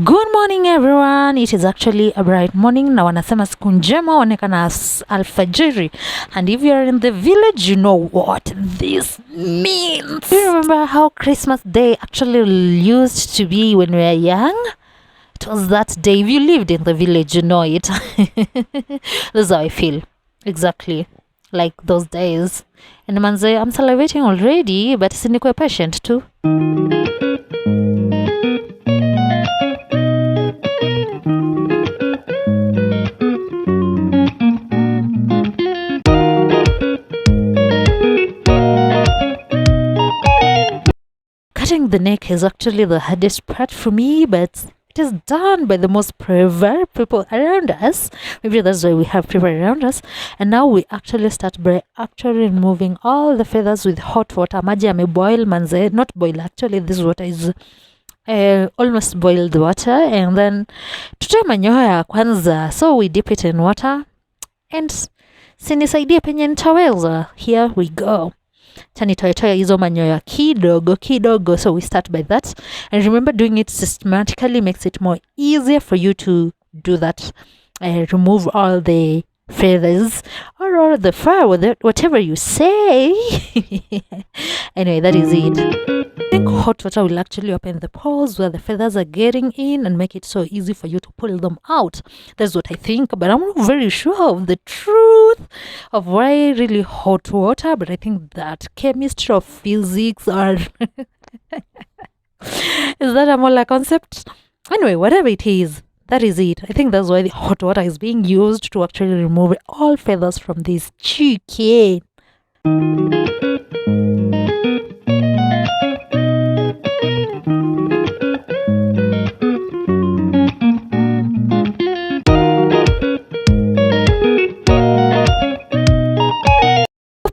Good morning everyone. It is actually a bright morning. Na wanasema siku njema onekana alfajiri. And if you are in the village, you know what this means. Do you remember how Christmas Day actually used to be when we were young? It was that day. If you lived in the village, you know it. That's how I feel. Exactly. Like those days. And manze, I'm salivating already, but sinikwe patient too. Cutting the neck is actually the hardest part for me, but it is done by the most prepared people around us. Maybe that's why we have people around us. And now we actually start by actually removing all the feathers with hot water. Maji ameboil manze, not boil actually, this water is almost boiled water, and then tutoe manyoya kwanza, so we dip it in water and sinisaidie penye nitaweza. Here we go. Chanitoetoa hizo manyoya kidogo, so we start by that, and remember, doing it systematically makes it more easier for you to do that. Remove all the feathers or the fur, whatever you say. Anyway, that is it. I think hot water will actually open the pores where the feathers are getting in and make it so easy for you to pull them out. That's what I think, but I'm not very sure of the truth of why really hot water, but I think that chemistry or physics or is that a molar concept? Anyway, whatever it is, that is it. I think that's why the hot water is being used to actually remove all feathers from this chicken.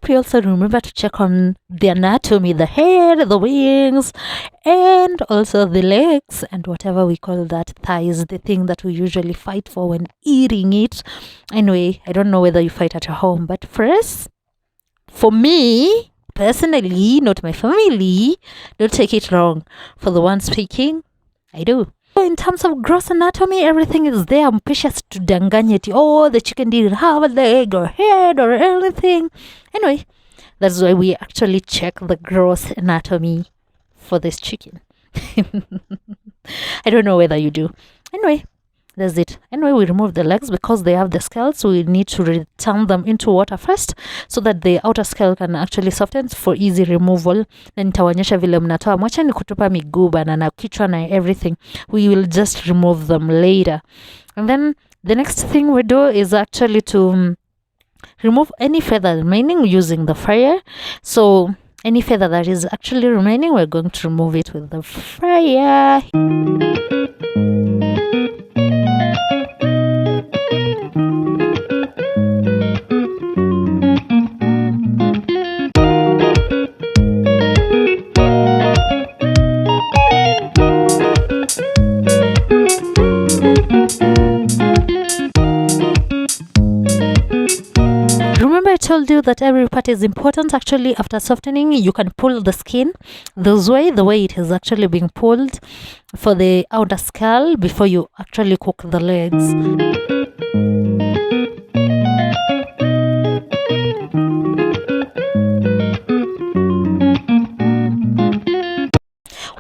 You also remember to check on the anatomy, the head, the wings, and also the legs, and whatever we call that, thighs, the thing that we usually fight for when eating it. Anyway, I don't know whether you fight at your home, but for me personally, not my family, don't take it wrong, for the one speaking, I do. In terms of gross anatomy, everything is there. I'm precious to danganyeti. Oh, the chicken didn't have a leg or head or anything. Anyway, that's why we actually check the gross anatomy for this chicken. I don't know whether you do. Anyway, that's it. Anyway, we remove the legs because they have the scales, so we need to return them into water first so that the outer scale can actually soften for easy removal. Then nitawaonyesha vile mnatoa. Mwacha ni kutupa miguu bana na kichwa na everything. We will just remove them later. And then the next thing we do is actually to remove any feather remaining using the fryer. So any feather that is actually remaining, we're going to remove it with the fryer. I told you that every part is important. Actually, after softening, you can pull the skin the way it is actually being pulled for the outer skull before you actually cook the legs.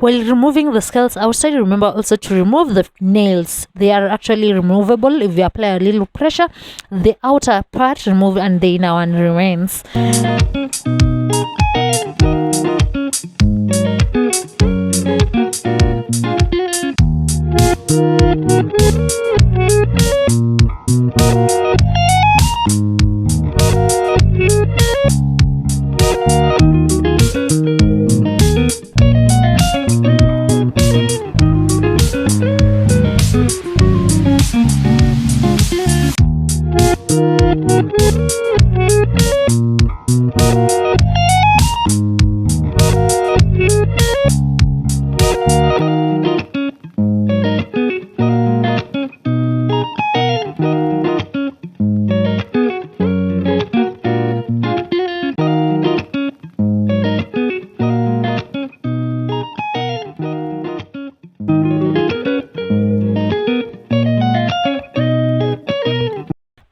While removing the scales outside, remember also to remove the nails. They are actually removable if you apply a little pressure. The outer part remove and the inner one remains.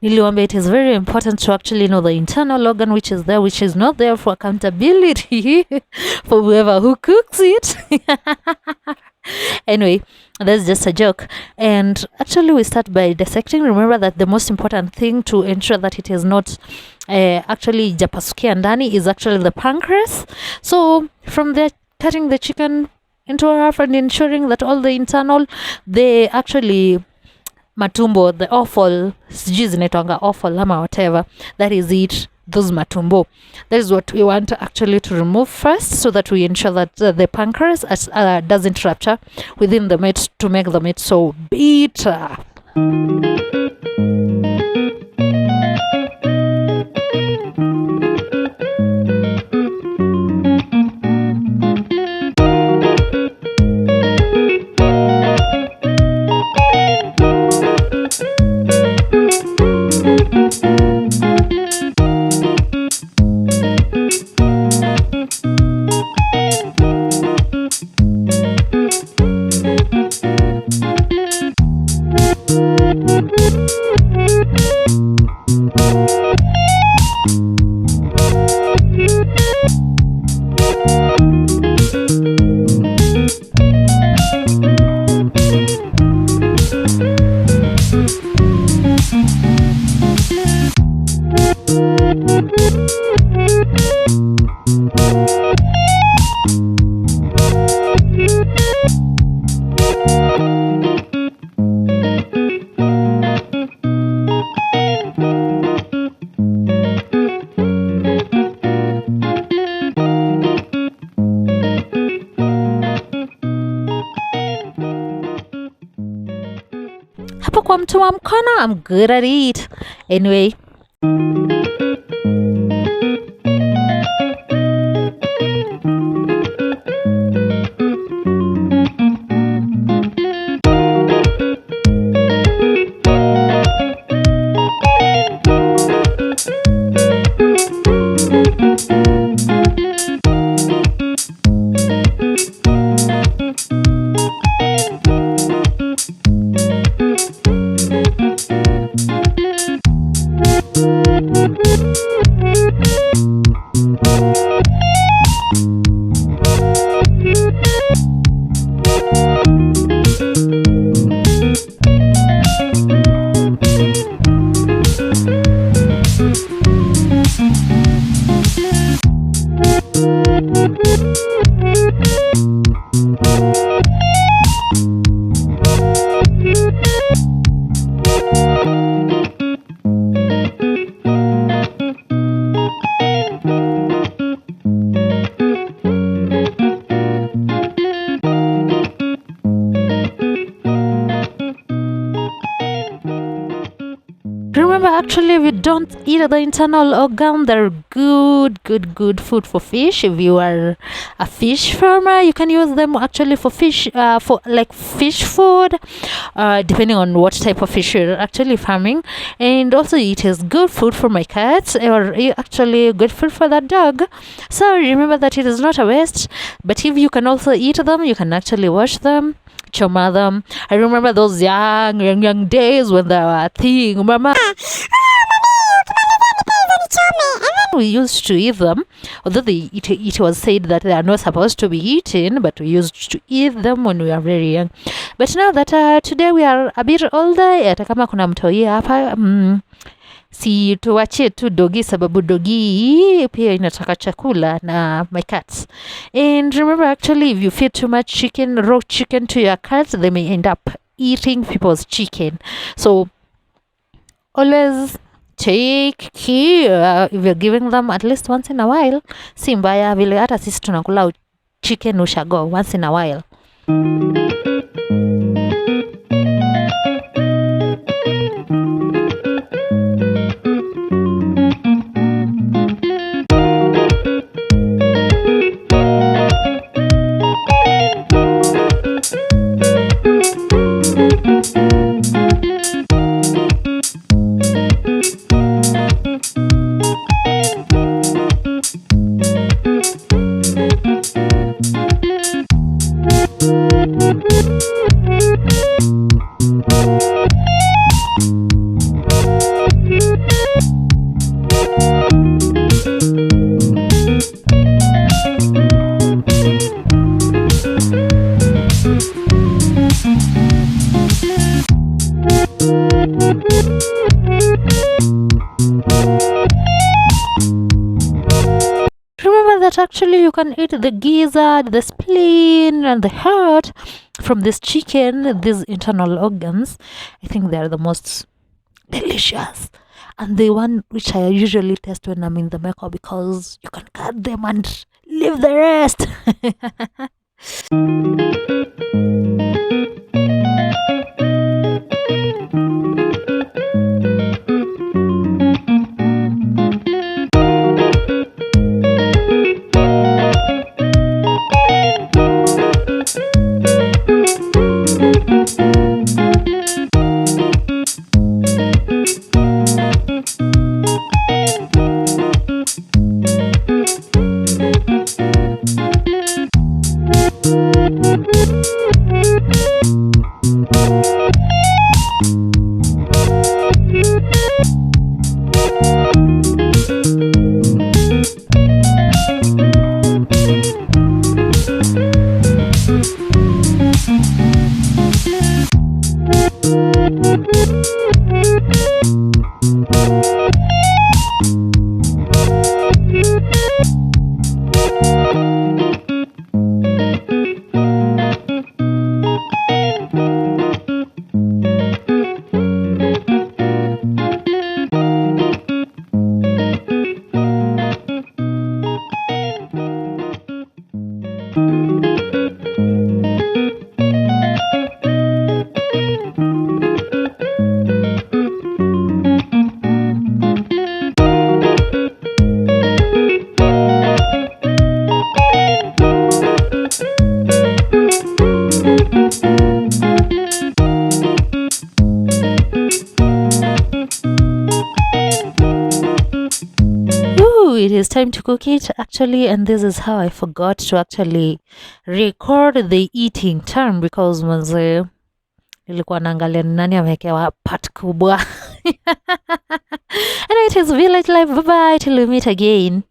niliwambia it is very important to actually know the internal organ which is there, which is not there for accountability for whoever who cooks it. Anyway, that's just a joke. And actually we start by dissecting. Remember that the most important thing to ensure that it is not actually japasukia ndani is actually the pancreas. So from there, cutting the chicken into half and ensuring that all the internal, they actually matumbo, the offal, sijui zinaitwanga offal ama whatever, that is it, those matumbo. That is what we want actually to remove first, so that we ensure that the pancreas doesn't rupture within the meat to make the meat so bitter. Hapo kwa mtu wa mkono, I'm good at it. Anyway, remember, actually, we don't eat the internal organ. They're good food for fish. If you are a fish farmer, you can use them actually for fish, for like fish food, depending on what type of fish you're actually farming. And also, it is good food for my cats, or actually good food for that dog. So remember that it is not a waste. But if you can also eat them, you can actually wash them, choma them. I remember those young days when they were a thing. Mama, we used to eat them, although it was said that they are not supposed to be eaten, but we used to eat them when we were very young. But now that today we are a bit older, hata kama kuna mtoi hapa, si tuwache tu dogi, sababu dogi pia inataka chakula na my cats. And remember, actually, if you feed too much chicken, raw chicken to your cats, they may end up eating people's chicken. So always take care. If you're giving them at least once in a while, si mbaya vile hata sisi tunakula chicken ushago once in a while. Remember that actually you can eat the gizzard, the spleen, and the heart from this chicken, these internal organs. I think they are the most delicious. And the one which I usually taste when I'm in the makeup, because you can cut them and leave the rest. It is time to cook it actually, and this is how I forgot to actually record the eating time, because manze nilikuwa naangalia ni nani amewekewa part kubwa. And it is Village Life. Bye bye till we meet again.